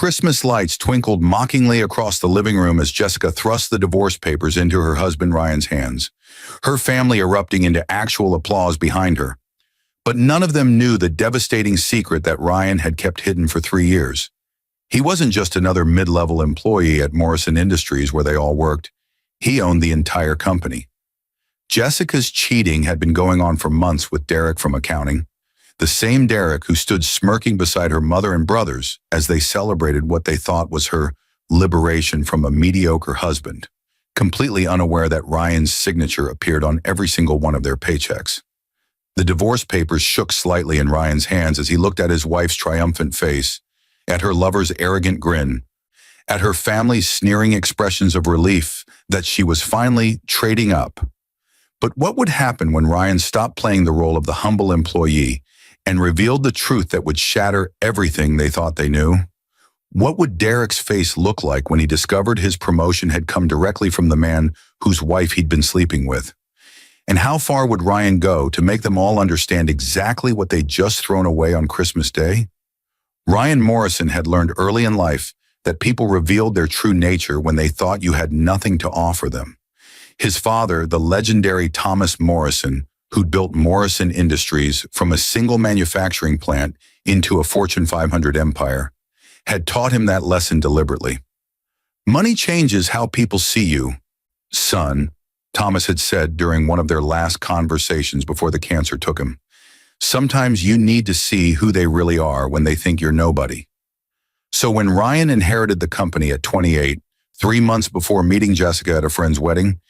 Christmas lights twinkled mockingly across the living room as Jessica thrust the divorce papers into her husband Ryan's hands, her family erupting into actual applause behind her. But none of them knew the devastating secret that Ryan had kept hidden for 3 years. He wasn't just another mid-level employee at Morrison Industries where they all worked. He owned the entire company. Jessica's cheating had been going on for months with Derek from accounting, the same Derek who stood smirking beside her mother and brothers as they celebrated what they thought was her liberation from a mediocre husband, completely unaware that Ryan's signature appeared on every single one of their paychecks. The divorce papers shook slightly in Ryan's hands as he looked at his wife's triumphant face, at her lover's arrogant grin, at her family's sneering expressions of relief that she was finally trading up. But what would happen when Ryan stopped playing the role of the humble employee and revealed the truth that would shatter everything they thought they knew? What would Derek's face look like when he discovered his promotion had come directly from the man whose wife he'd been sleeping with? And how far would Ryan go to make them all understand exactly what they'd just thrown away on Christmas Day? Ryan Morrison had learned early in life that people revealed their true nature when they thought you had nothing to offer them. His father, the legendary Thomas Morrison, who'd built Morrison Industries from a single manufacturing plant into a Fortune 500 empire, had taught him that lesson deliberately. Money changes how people see you, son, Thomas had said during one of their last conversations before the cancer took him. Sometimes you need to see who they really are when they think you're nobody. So when Ryan inherited the company at 28, 3 months before meeting Jessica at a friend's wedding,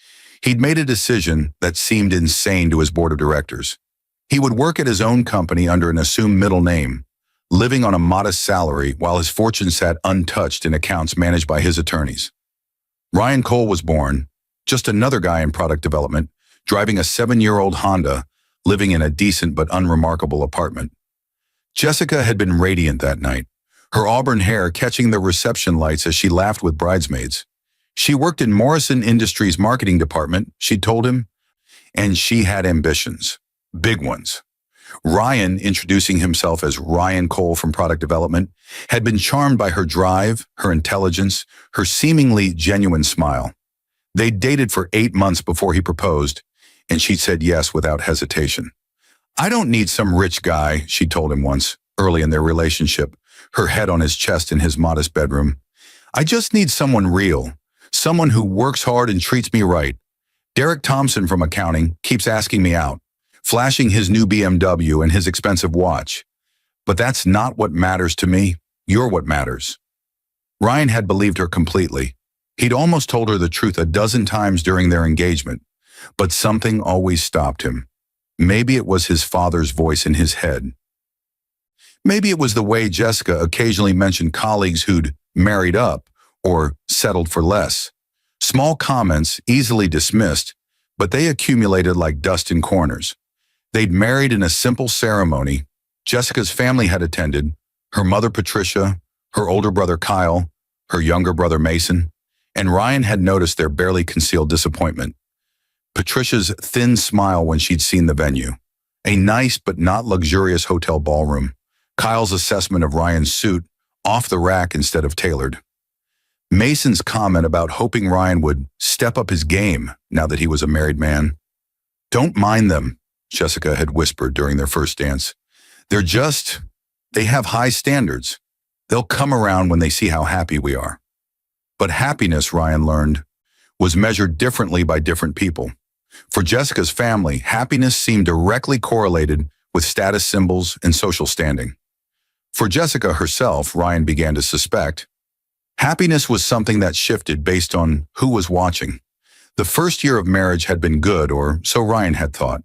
he'd made a decision that seemed insane to his board of directors. He would work at his own company under an assumed middle name, living on a modest salary while his fortune sat untouched in accounts managed by his attorneys. Ryan Cole was born, just another guy in product development, driving a 7-year-old Honda, living in a decent but unremarkable apartment. Jessica had been radiant that night, her auburn hair catching the reception lights as she laughed with bridesmaids. She worked in Morrison Industries' marketing department, she told him, and she had ambitions, big ones. Ryan, introducing himself as Ryan Cole from product development, had been charmed by her drive, her intelligence, her seemingly genuine smile. They dated for 8 months before he proposed, and she said yes without hesitation. "I don't need some rich guy," she told him once, early in their relationship, her head on his chest in his modest bedroom. "I just need someone real, someone who works hard and treats me right. Derek Thompson from accounting keeps asking me out, flashing his new BMW and his expensive watch. But that's not what matters to me. You're what matters." Ryan had believed her completely. He'd almost told her the truth a dozen times during their engagement, but something always stopped him. Maybe it was his father's voice in his head. Maybe it was the way Jessica occasionally mentioned colleagues who'd married up or settled for less. Small comments, easily dismissed, but they accumulated like dust in corners. They'd married in a simple ceremony. Jessica's family had attended, her mother Patricia, her older brother Kyle, her younger brother Mason, and Ryan had noticed their barely concealed disappointment. Patricia's thin smile when she'd seen the venue, a nice but not luxurious hotel ballroom. Kyle's assessment of Ryan's suit, off the rack instead of tailored. Mason's comment about hoping Ryan would step up his game now that he was a married man. "Don't mind them," Jessica had whispered during their first dance. They have high standards. They'll come around when they see how happy we are." But happiness, Ryan learned, was measured differently by different people. For Jessica's family, happiness seemed directly correlated with status symbols and social standing. For Jessica herself, Ryan began to suspect, happiness was something that shifted based on who was watching. The first year of marriage had been good, or so Ryan had thought.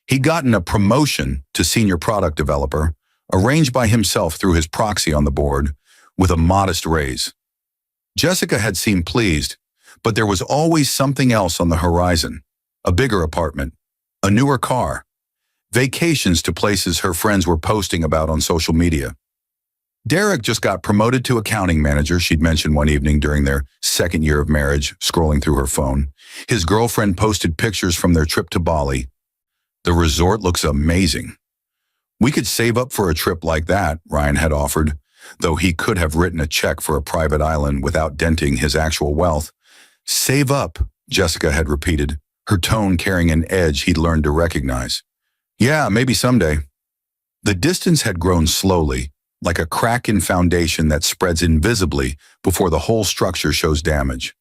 He'd gotten a promotion to senior product developer, arranged by himself through his proxy on the board, with a modest raise. Jessica had seemed pleased, but there was always something else on the horizon. A bigger apartment, a newer car, vacations to places her friends were posting about on social media. Derek just got promoted to accounting manager, she'd mentioned one evening during their second year of marriage, scrolling through her phone. His girlfriend posted pictures from their trip to Bali. "The resort looks amazing." "We could save up for a trip like that," Ryan had offered, though he could have written a check for a private island without denting his actual wealth. Save up, Jessica had repeated, her tone carrying an edge he'd learned to recognize. Yeah, maybe someday. The distance had grown slowly, like a crack in foundation that spreads invisibly before the whole structure shows damage.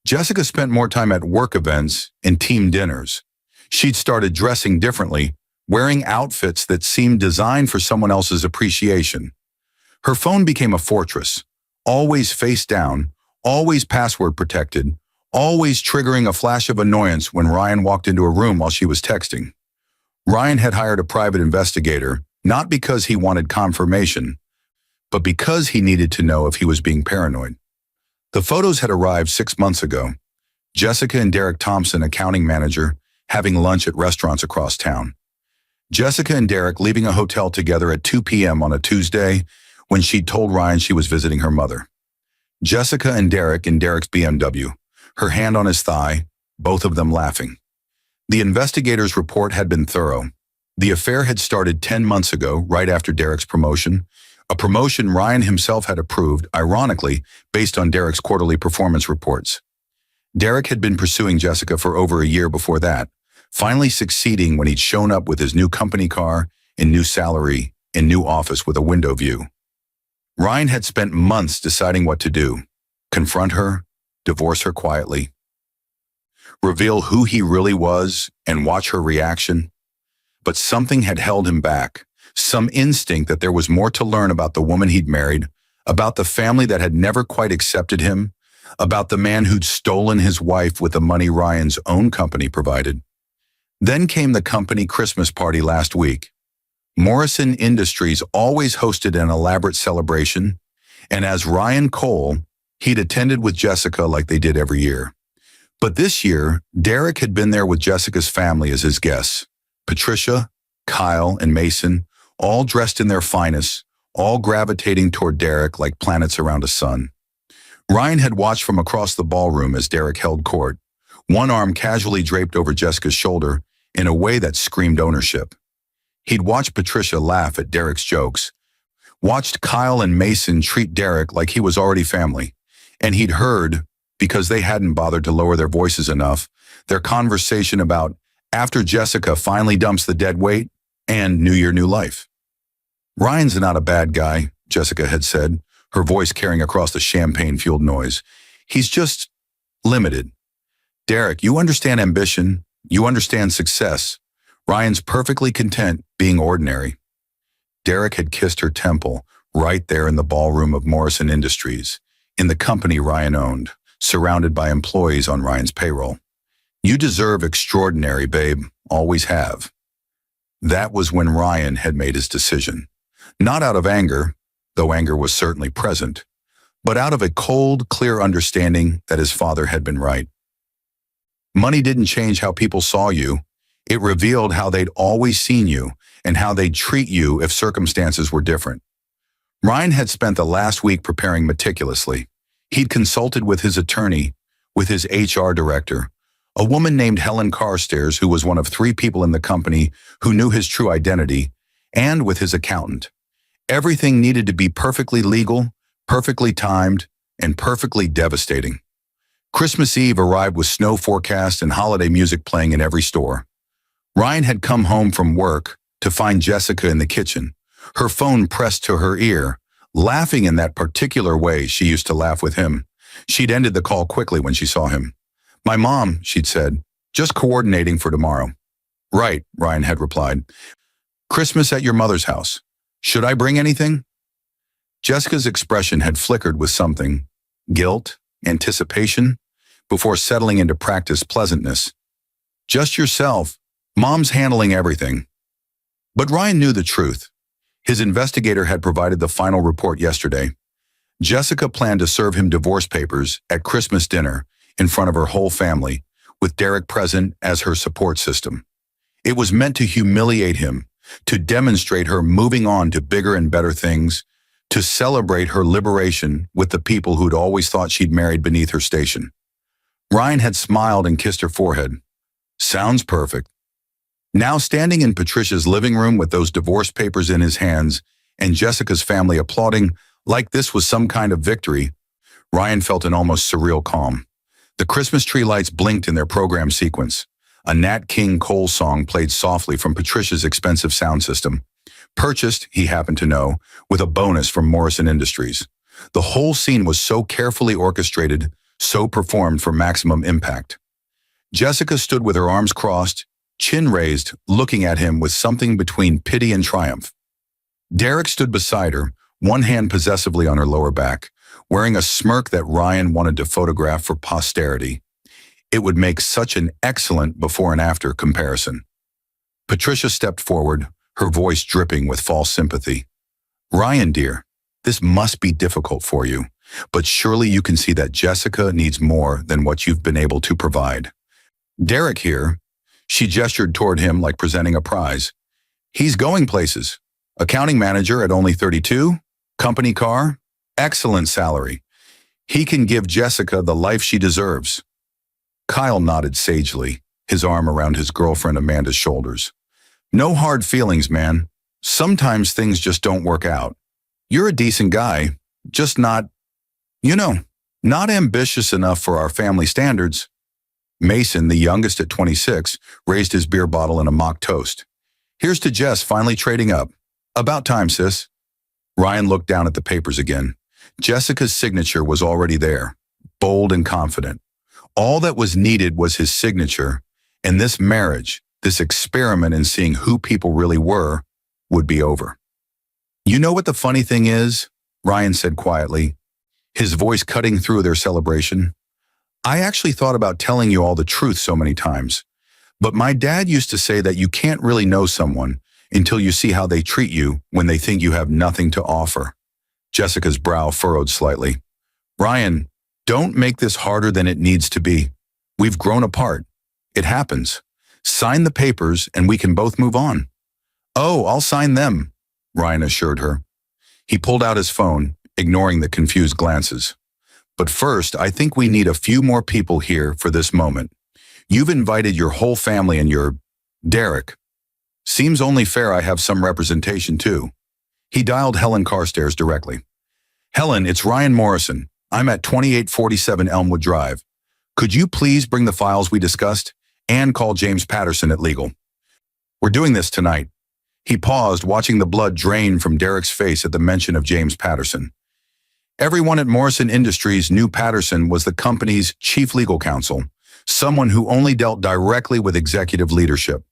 Jessica spent more time at work events and team dinners. She'd started dressing differently, wearing outfits that seemed designed for someone else's appreciation. Her phone became a fortress, always face down, always password protected, always triggering a flash of annoyance when Ryan walked into a room while she was texting. Ryan had hired a private investigator, not because he wanted confirmation, but because he needed to know if he was being paranoid. The photos had arrived 6 months ago. Jessica and Derek Thompson, accounting manager, having lunch at restaurants across town. Jessica and Derek leaving a hotel together at 2 p.m. on a Tuesday when she'd told Ryan she was visiting her mother. Jessica and Derek in Derek's BMW, her hand on his thigh, both of them laughing. The investigator's report had been thorough. The affair had started 10 months ago, right after Derek's promotion, a promotion Ryan himself had approved, ironically, based on Derek's quarterly performance reports. Derek had been pursuing Jessica for over a year before that, finally succeeding when he'd shown up with his new company car and new salary and new office with a window view. Ryan had spent months deciding what to do: confront her, divorce her quietly, reveal who he really was, and watch her reaction. But something had held him back, some instinct that there was more to learn about the woman he'd married, about the family that had never quite accepted him, about the man who'd stolen his wife with the money Ryan's own company provided. Then came the company Christmas party last week. Morrison Industries always hosted an elaborate celebration, and as Ryan Cole, he'd attended with Jessica like they did every year. But this year, Derek had been there with Jessica's family as his guests. Patricia, Kyle, and Mason, all dressed in their finest, all gravitating toward Derek like planets around a sun. Ryan had watched from across the ballroom as Derek held court, one arm casually draped over Jessica's shoulder in a way that screamed ownership. He'd watched Patricia laugh at Derek's jokes, watched Kyle and Mason treat Derek like he was already family, and he'd heard, because they hadn't bothered to lower their voices enough, their conversation about after Jessica finally dumps the dead weight and New Year, New Life. Ryan's not a bad guy, Jessica had said, her voice carrying across the champagne-fueled noise. He's just limited. Derek, you understand ambition, you understand success. Ryan's perfectly content being ordinary. Derek had kissed her temple right there in the ballroom of Morrison Industries, in the company Ryan owned, surrounded by employees on Ryan's payroll. You deserve extraordinary, babe, always have. That was when Ryan had made his decision. Not out of anger, though anger was certainly present, but out of a cold, clear understanding that his father had been right. Money didn't change how people saw you. It revealed how they'd always seen you and how they'd treat you if circumstances were different. Ryan had spent the last week preparing meticulously. He'd consulted with his attorney, with his HR director, a woman named Helen Carstairs, who was one of 3 people in the company who knew his true identity, and with his accountant. Everything needed to be perfectly legal, perfectly timed, and perfectly devastating. Christmas Eve arrived with snow forecast and holiday music playing in every store. Ryan had come home from work to find Jessica in the kitchen, her phone pressed to her ear, laughing in that particular way she used to laugh with him. She'd ended the call quickly when she saw him. "My mom," she'd said, "just coordinating for tomorrow." "Right," Ryan had replied. "Christmas at your mother's house. Should I bring anything?" Jessica's expression had flickered with something, guilt, anticipation, before settling into practiced pleasantness. "Just yourself. Mom's handling everything." But Ryan knew the truth. His investigator had provided the final report yesterday. Jessica planned to serve him divorce papers at Christmas dinner in front of her whole family, with Derek present as her support system. It was meant to humiliate him, to demonstrate her moving on to bigger and better things, to celebrate her liberation with the people who'd always thought she'd married beneath her station. Ryan had smiled and kissed her forehead. Sounds perfect. Now standing in Patricia's living room with those divorce papers in his hands and Jessica's family applauding Like this was some kind of victory, Ryan felt an almost surreal calm. The Christmas tree lights blinked in their program sequence. A Nat King Cole song played softly from Patricia's expensive sound system. Purchased, he happened to know, with a bonus from Morrison Industries. The whole scene was so carefully orchestrated, so performed for maximum impact. Jessica stood with her arms crossed, chin raised, looking at him with something between pity and triumph. Derek stood beside her, one hand possessively on her lower back, wearing a smirk that Ryan wanted to photograph for posterity. It would make such an excellent before and after comparison. Patricia stepped forward, her voice dripping with false sympathy. Ryan, dear, this must be difficult for you, but surely you can see that Jessica needs more than what you've been able to provide. Derek here, she gestured toward him like presenting a prize. He's going places. Accounting manager at only 32, company car, excellent salary. He can give Jessica the life she deserves. Kyle nodded sagely, his arm around his girlfriend Amanda's shoulders. No hard feelings, man. Sometimes things just don't work out. You're a decent guy, just not, not ambitious enough for our family standards. Mason, the youngest at 26, raised his beer bottle in a mock toast. Here's to Jess finally trading up. About time, sis. Ryan looked down at the papers again. Jessica's signature was already there, bold and confident. All that was needed was his signature, and this marriage, this experiment in seeing who people really were, would be over. You know what the funny thing is? Ryan said quietly, his voice cutting through their celebration. I actually thought about telling you all the truth so many times, but my dad used to say that you can't really know someone until you see how they treat you when they think you have nothing to offer. Jessica's brow furrowed slightly. Ryan, don't make this harder than it needs to be. We've grown apart. It happens. Sign the papers and we can both move on. Oh, I'll sign them, Ryan assured her. He pulled out his phone, ignoring the confused glances. But first, I think we need a few more people here for this moment. You've invited your whole family and your Derek. Seems only fair I have some representation too. He dialed Helen Carstairs directly. Helen, it's Ryan Morrison. I'm at 2847 Elmwood Drive. Could you please bring the files we discussed and call James Patterson at legal? We're doing this tonight. He paused, watching the blood drain from Derek's face at the mention of James Patterson. Everyone at Morrison Industries knew Patterson was the company's chief legal counsel, someone who only dealt directly with executive leadership.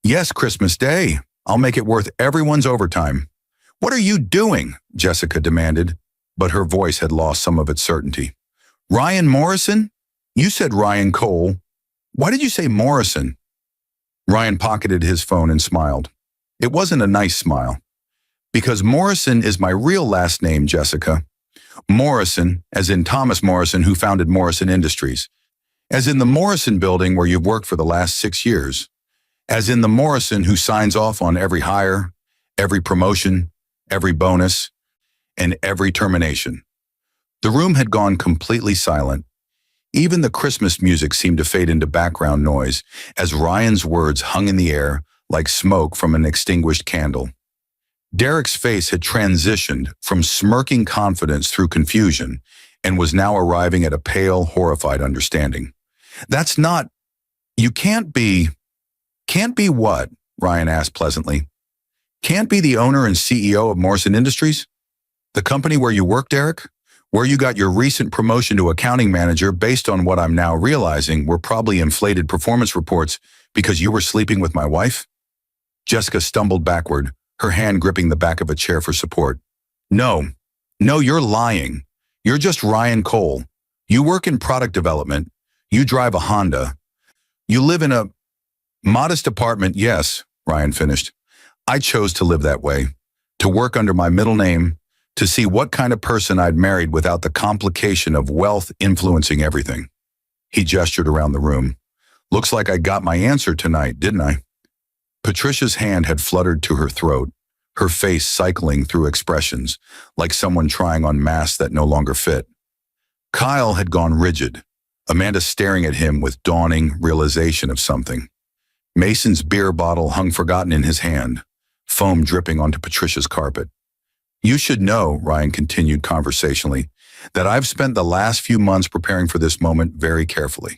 Yes, Christmas Day. I'll make it worth everyone's overtime. What are you doing? Jessica demanded, but her voice had lost some of its certainty. Ryan Morrison? You said Ryan Cole. Why did you say Morrison? Ryan pocketed his phone and smiled. It wasn't a nice smile. Because Morrison is my real last name, Jessica. Morrison, as in Thomas Morrison, who founded Morrison Industries. As in the Morrison building where you've worked for the last 6 years. As in the Morrison who signs off on every hire, every promotion, every bonus, and every termination. The room had gone completely silent. Even the Christmas music seemed to fade into background noise as Ryan's words hung in the air like smoke from an extinguished candle. Derek's face had transitioned from smirking confidence through confusion and was now arriving at a pale, horrified understanding. That's not... You can't be... Can't be what? Ryan asked pleasantly. Can't be the owner and CEO of Morrison Industries? The company where you work, Derek? Where you got your recent promotion to accounting manager based on what I'm now realizing were probably inflated performance reports because you were sleeping with my wife? Jessica stumbled backward, her hand gripping the back of a chair for support. No, you're lying. You're just Ryan Cole. You work in product development. You drive a Honda. You live in a modest apartment, yes, Ryan finished. I chose to live that way, to work under my middle name, to see what kind of person I'd married without the complication of wealth influencing everything. He gestured around the room. Looks like I got my answer tonight, didn't I? Patricia's hand had fluttered to her throat, her face cycling through expressions, like someone trying on masks that no longer fit. Kyle had gone rigid, Amanda staring at him with dawning realization of something. Mason's beer bottle hung forgotten in his hand, foam dripping onto Patricia's carpet. You should know, Ryan continued conversationally, that I've spent the last few months preparing for this moment very carefully.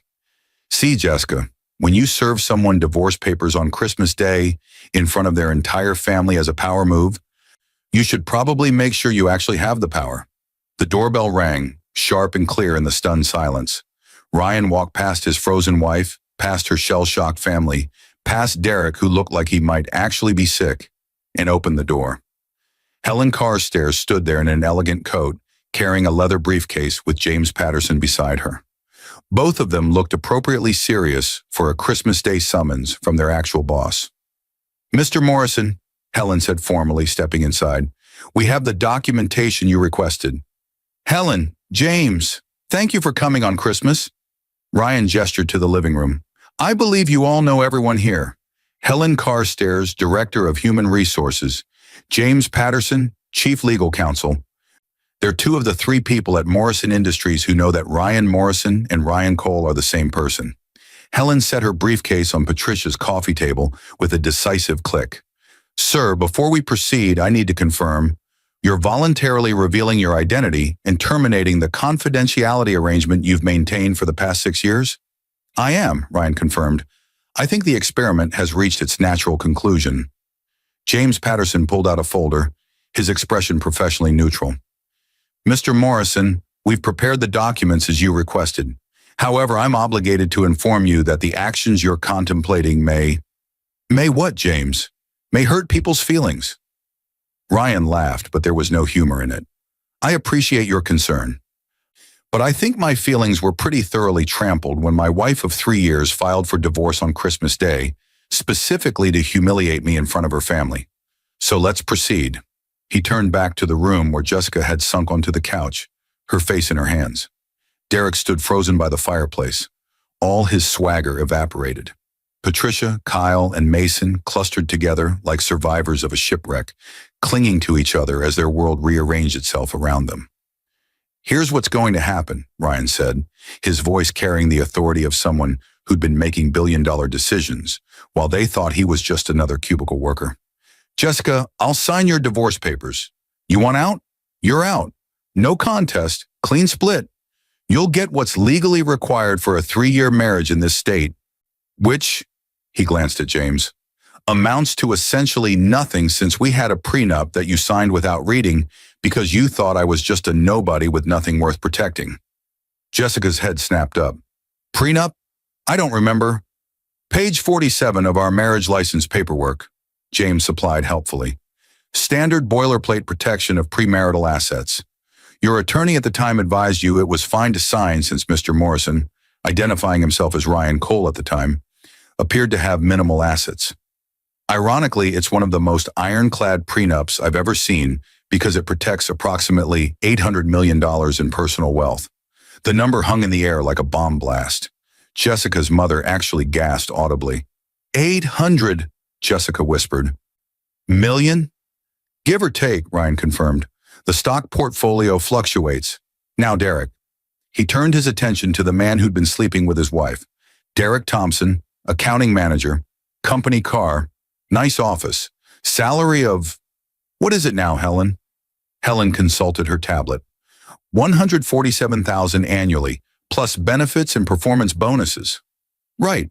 See, Jessica, when you serve someone divorce papers on Christmas Day in front of their entire family as a power move, you should probably make sure you actually have the power. The doorbell rang, sharp and clear in the stunned silence. Ryan walked past his frozen wife, past her shell-shocked family, past Derek, who looked like he might actually be sick, and opened the door. Helen Carstairs stood there in an elegant coat, carrying a leather briefcase with James Patterson beside her. Both of them looked appropriately serious for a Christmas Day summons from their actual boss. "Mr. Morrison," Helen said formally, stepping inside, "we have the documentation you requested." "Helen, James, thank you for coming on Christmas." Ryan gestured to the living room. "I believe you all know everyone here. Helen Carstairs, Director of Human Resources. James Patterson, Chief Legal Counsel. They're two of the three people at Morrison Industries who know that Ryan Morrison and Ryan Cole are the same person." Helen set her briefcase on Patricia's coffee table with a decisive click. "Sir, before we proceed, I need to confirm you're voluntarily revealing your identity and terminating the confidentiality arrangement you've maintained for the past 6 years?" "I am," Ryan confirmed. "I think the experiment has reached its natural conclusion." James Patterson pulled out a folder, his expression professionally neutral. "Mr. Morrison, we've prepared the documents as you requested. However, I'm obligated to inform you that the actions you're contemplating may what, James? May hurt people's feelings." Ryan laughed, but there was no humor in it. "I appreciate your concern, but I think my feelings were pretty thoroughly trampled when my wife of 3 years filed for divorce on Christmas Day, specifically to humiliate me in front of her family. So let's proceed." He turned back to the room where Jessica had sunk onto the couch, her face in her hands. Derek stood frozen by the fireplace. All his swagger evaporated. Patricia, Kyle, and Mason clustered together like survivors of a shipwreck, clinging to each other as their world rearranged itself around them. "Here's what's going to happen," Ryan said, his voice carrying the authority of someone who'd been making billion-dollar decisions, while they thought he was just another cubicle worker. "Jessica, I'll sign your divorce papers. You want out? You're out. No contest, clean split. You'll get what's legally required for a 3-year marriage in this state, which," he glanced at James, "amounts to essentially nothing since we had a prenup that you signed without reading because you thought I was just a nobody with nothing worth protecting." Jessica's head snapped up. "Prenup? I don't remember." "Page 47 of our marriage license paperwork," James supplied helpfully. "Standard boilerplate protection of premarital assets. Your attorney at the time advised you it was fine to sign since Mr. Morrison, identifying himself as Ryan Cole at the time, appeared to have minimal assets. Ironically, it's one of the most ironclad prenups I've ever seen because it protects approximately $800 million in personal wealth." The number hung in the air like a bomb blast. Jessica's mother actually gasped audibly. "800, Jessica whispered. "Million?" "Give or take," Ryan confirmed. "The stock portfolio fluctuates. Now, Derek." He turned his attention to the man who'd been sleeping with his wife. "Derek Thompson, accounting manager, company car, nice office, salary of—" "What is it now, Helen?" Helen consulted her tablet. $147,000 annually, plus benefits and performance bonuses." "Right.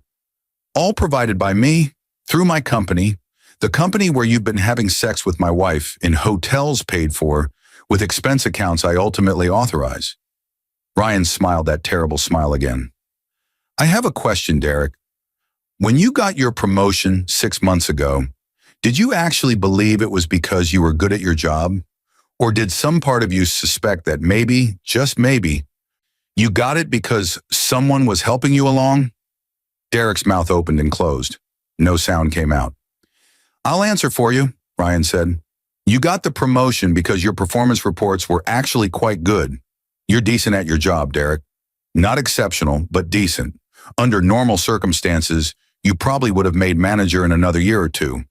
All provided by me, through my company, the company where you've been having sex with my wife, in hotels paid for, with expense accounts I ultimately authorize." Ryan smiled that terrible smile again. "I have a question, Derek. When you got your promotion 6 months ago, did you actually believe it was because you were good at your job? Or did some part of you suspect that maybe, just maybe, you got it because someone was helping you along?" Derek's mouth opened and closed. No sound came out. "I'll answer for you," Ryan said. "You got the promotion because your performance reports were actually quite good. You're decent at your job, Derek. Not exceptional, but decent. Under normal circumstances, you probably would have made manager in another year or two.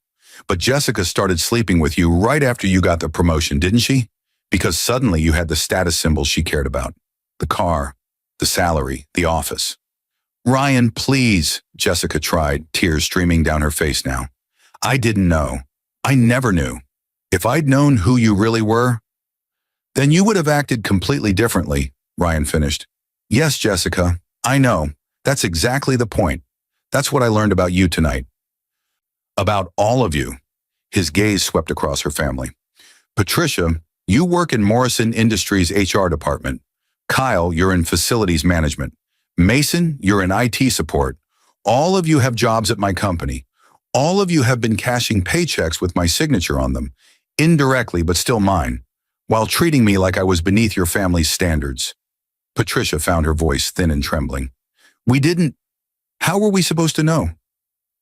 But Jessica started sleeping with you right after you got the promotion, didn't she? Because suddenly you had the status symbols she cared about. The car, the salary, the office." "Ryan, please," Jessica tried, tears streaming down her face now. "I didn't know. I never knew. If I'd known who you really were, then you would have acted completely differently, Ryan finished. Yes, Jessica, I know. That's exactly the point. That's what I learned about you tonight. About all of you. His gaze swept across her family. Patricia, you work in Morrison Industries' HR department. Kyle, you're in facilities management. Mason, you're in IT support. All of you have jobs at my company. All of you have been cashing paychecks with my signature on them, indirectly but still mine, while treating me like I was beneath your family's standards. Patricia found her voice thin and trembling. We didn't. How were we supposed to know?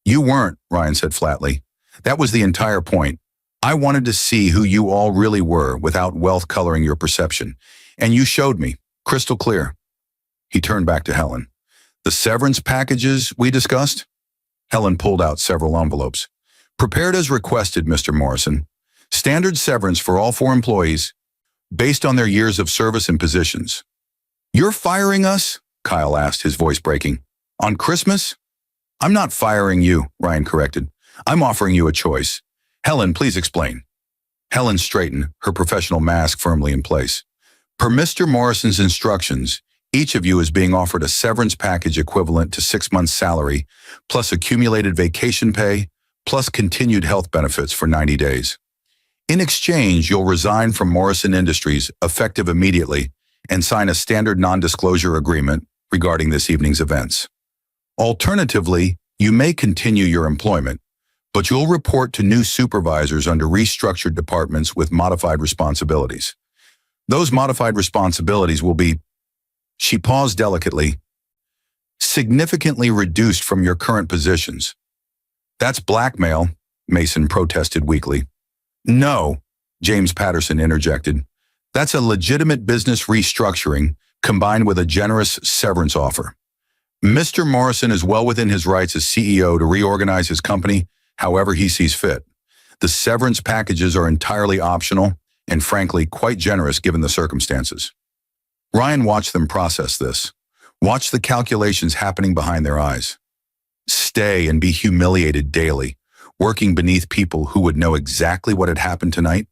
You weren't, Ryan said flatly. That was the entire point. I wanted to see who you all really were without wealth coloring your perception, and you showed me, crystal clear. He turned back to Helen. The severance packages we discussed? Helen pulled out several envelopes. Prepared as requested, Mr. Morrison. Standard severance for all 4 employees, based on their years of service and positions. You're firing us? Kyle asked, his voice breaking. On Christmas? I'm not firing you, Ryan corrected. I'm offering you a choice. Helen, please explain. Helen straightened, her professional mask firmly in place. Per Mr. Morrison's instructions, each of you is being offered a severance package equivalent to 6 months' salary, plus accumulated vacation pay, plus continued health benefits for 90 days. In exchange, you'll resign from Morrison Industries, effective immediately, and sign a standard non-disclosure agreement regarding this evening's events. Alternatively, you may continue your employment, but you'll report to new supervisors under restructured departments with modified responsibilities. Those modified responsibilities will be, she paused delicately, significantly reduced from your current positions. That's blackmail, Mason protested weakly. No, James Patterson interjected. That's a legitimate business restructuring combined with a generous severance offer. Mr. Morrison is well within his rights as CEO to reorganize his company however he sees fit. The severance packages are entirely optional and frankly quite generous given the circumstances. Ryan watched them process this. Watch the calculations happening behind their eyes. Stay and be humiliated daily, working beneath people who would know exactly what had happened tonight?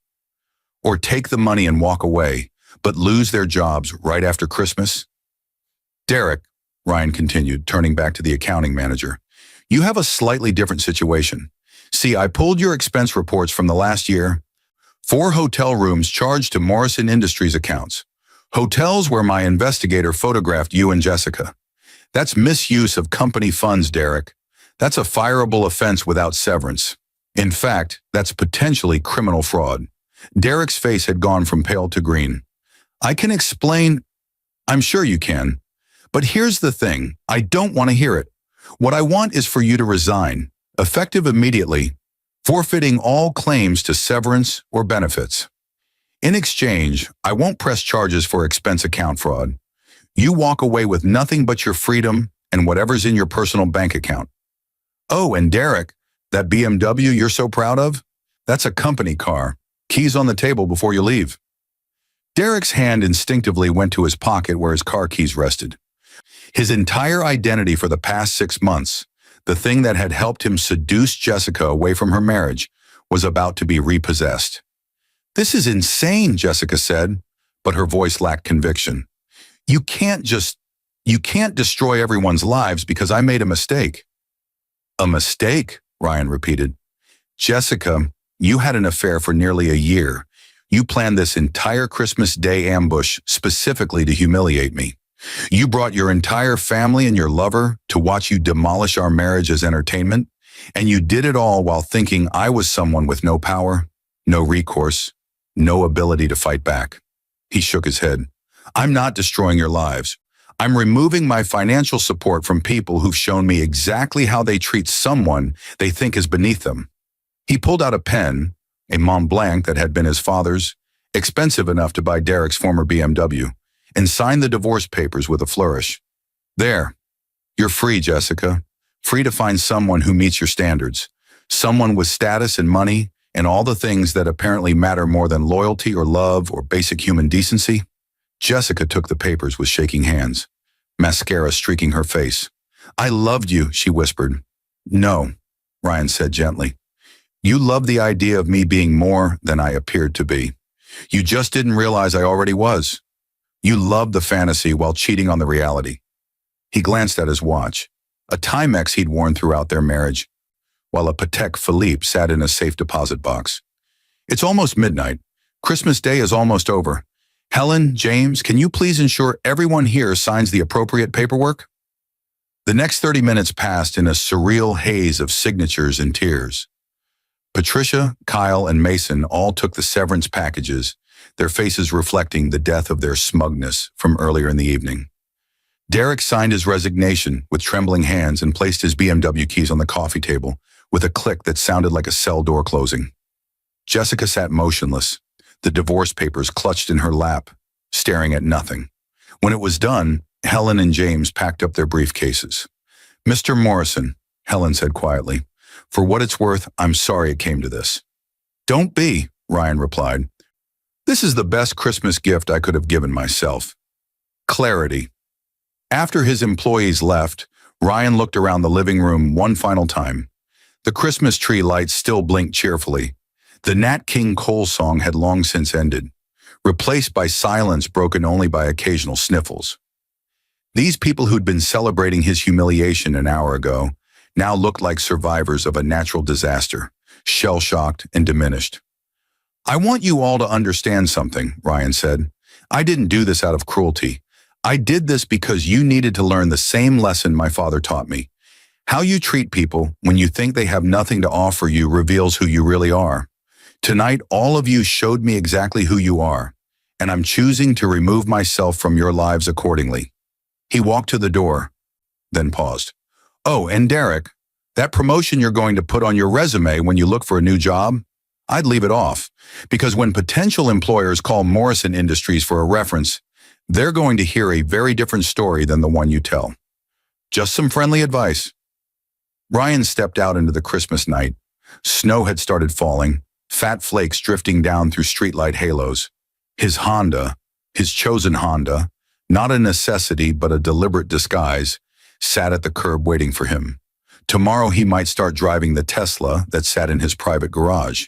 Or take the money and walk away, but lose their jobs right after Christmas? Derek, Ryan continued, turning back to the accounting manager, you have a slightly different situation. See, I pulled your expense reports from the last year. 4 hotel rooms charged to Morrison Industries accounts. Hotels where my investigator photographed you and Jessica. That's misuse of company funds, Derek. That's a fireable offense without severance. In fact, that's potentially criminal fraud. Derek's face had gone from pale to green. I can explain. I'm sure you can. But here's the thing. I don't want to hear it. What I want is for you to resign, effective immediately, forfeiting all claims to severance or benefits. In exchange, I won't press charges for expense account fraud. You walk away with nothing but your freedom and whatever's in your personal bank account. Oh, and Derek, that BMW you're so proud of? That's a company car. Keys on the table before you leave. Derek's hand instinctively went to his pocket where his car keys rested. His entire identity for the past 6 months, the thing that had helped him seduce Jessica away from her marriage, was about to be repossessed. This is insane, Jessica said, but her voice lacked conviction. You can't destroy everyone's lives because I made a mistake. A mistake, Ryan repeated. Jessica, you had an affair for nearly a year. You planned this entire Christmas Day ambush specifically to humiliate me. You brought your entire family and your lover to watch you demolish our marriage as entertainment, and you did it all while thinking I was someone with no power, no recourse, no ability to fight back. He shook his head. I'm not destroying your lives. I'm removing my financial support from people who've shown me exactly how they treat someone they think is beneath them. He pulled out a pen, a Mont Blanc that had been his father's, expensive enough to buy Derek's former BMW, and signed the divorce papers with a flourish. There. You're free, Jessica. Free to find someone who meets your standards. Someone with status and money and all the things that apparently matter more than loyalty or love or basic human decency. Jessica took the papers with shaking hands, mascara streaking her face. I loved you, she whispered. No, Ryan said gently. You love the idea of me being more than I appeared to be. You just didn't realize I already was. You loved the fantasy while cheating on the reality. He glanced at his watch, a Timex he'd worn throughout their marriage, while a Patek Philippe sat in a safe deposit box. It's almost midnight. Christmas Day is almost over. Helen, James, can you please ensure everyone here signs the appropriate paperwork? The next 30 minutes passed in a surreal haze of signatures and tears. Patricia, Kyle, and Mason all took the severance packages, their faces reflecting the death of their smugness from earlier in the evening. Derek signed his resignation with trembling hands and placed his BMW keys on the coffee table with a click that sounded like a cell door closing. Jessica sat motionless, the divorce papers clutched in her lap, staring at nothing. When it was done, Helen and James packed up their briefcases. "Mr. Morrison," Helen said quietly, "for what it's worth, I'm sorry it came to this." "Don't be," Ryan replied. "This is the best Christmas gift I could have given myself. Clarity." After his employees left, Ryan looked around the living room one final time. The Christmas tree lights still blinked cheerfully. The Nat King Cole song had long since ended, replaced by silence broken only by occasional sniffles. These people who'd been celebrating his humiliation an hour ago now looked like survivors of a natural disaster, shell-shocked and diminished. "I want you all to understand something," Ryan said. "I didn't do this out of cruelty. I did this because you needed to learn the same lesson my father taught me. How you treat people when you think they have nothing to offer you reveals who you really are. Tonight, all of you showed me exactly who you are, and I'm choosing to remove myself from your lives accordingly." He walked to the door, then paused. "Oh, and Derek, that promotion you're going to put on your resume when you look for a new job, I'd leave it off, because when potential employers call Morrison Industries for a reference, they're going to hear a very different story than the one you tell. Just some friendly advice." Ryan stepped out into the Christmas night. Snow had started falling, fat flakes drifting down through streetlight halos. His Honda, his chosen Honda, not a necessity but a deliberate disguise, sat at the curb waiting for him. Tomorrow he might start driving the Tesla that sat in his private garage.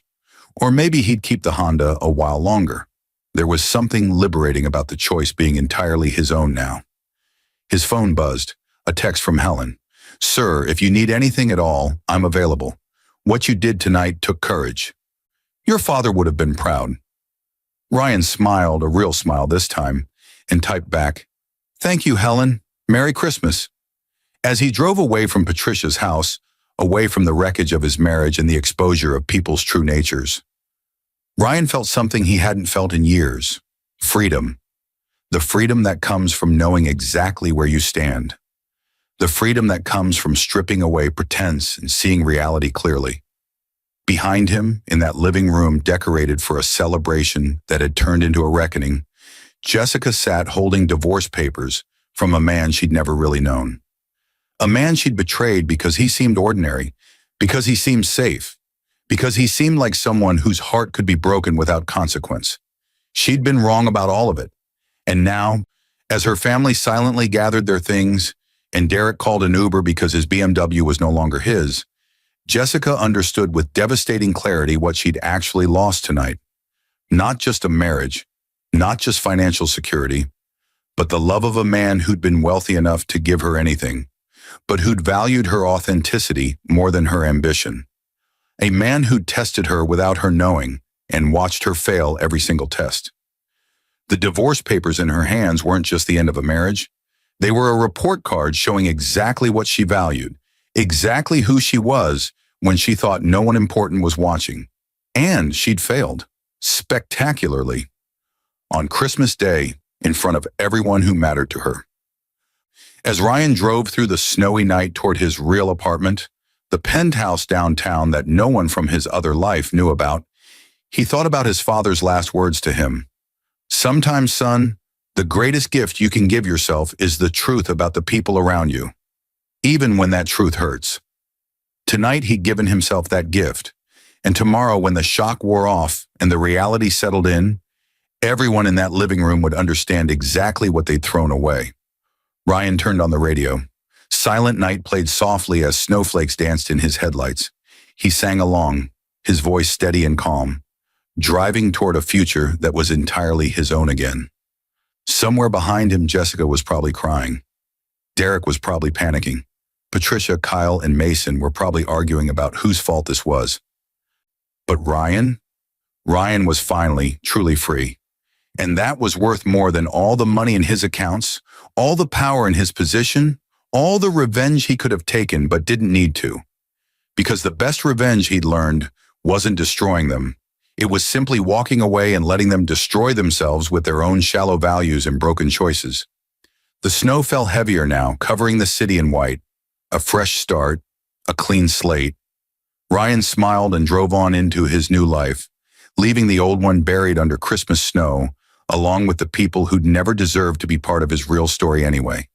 Or maybe he'd keep the Honda a while longer. There was something liberating about the choice being entirely his own now. His phone buzzed, a text from Helen. "Sir, if you need anything at all, I'm available. What you did tonight took courage. Your father would have been proud." Ryan smiled, a real smile this time, and typed back, "Thank you, Helen. Merry Christmas." As he drove away from Patricia's house, away from the wreckage of his marriage and the exposure of people's true natures, Ryan felt something he hadn't felt in years: freedom. The freedom that comes from knowing exactly where you stand. The freedom that comes from stripping away pretense and seeing reality clearly. Behind him, in that living room decorated for a celebration that had turned into a reckoning, Jessica sat holding divorce papers from a man she'd never really known. A man she'd betrayed because he seemed ordinary, because he seemed safe, because he seemed like someone whose heart could be broken without consequence. She'd been wrong about all of it. And now, as her family silently gathered their things and Derek called an Uber because his BMW was no longer his, Jessica understood with devastating clarity what she'd actually lost tonight. Not just a marriage, not just financial security, but the love of a man who'd been wealthy enough to give her anything, but who'd valued her authenticity more than her ambition. A man who'd tested her without her knowing and watched her fail every single test. The divorce papers in her hands weren't just the end of a marriage. They were a report card showing exactly what she valued, exactly who she was when she thought no one important was watching. And she'd failed, spectacularly, on Christmas Day in front of everyone who mattered to her. As Ryan drove through the snowy night toward his real apartment, the penthouse downtown that no one from his other life knew about, he thought about his father's last words to him. "Sometimes, son, the greatest gift you can give yourself is the truth about the people around you, even when that truth hurts." Tonight he'd given himself that gift, and tomorrow when the shock wore off and the reality settled in, everyone in that living room would understand exactly what they'd thrown away. Ryan turned on the radio. Silent Night played softly as snowflakes danced in his headlights. He sang along, his voice steady and calm, driving toward a future that was entirely his own again. Somewhere behind him, Jessica was probably crying. Derek was probably panicking. Patricia, Kyle, and Mason were probably arguing about whose fault this was. But Ryan? Ryan was finally, truly free. And that was worth more than all the money in his accounts, all the power in his position, all the revenge he could have taken but didn't need to. Because the best revenge he'd learned wasn't destroying them. It was simply walking away and letting them destroy themselves with their own shallow values and broken choices. The snow fell heavier now, covering the city in white. A fresh start, a clean slate. Ryan smiled and drove on into his new life, leaving the old one buried under Christmas snow, along with the people who'd never deserved to be part of his real story anyway.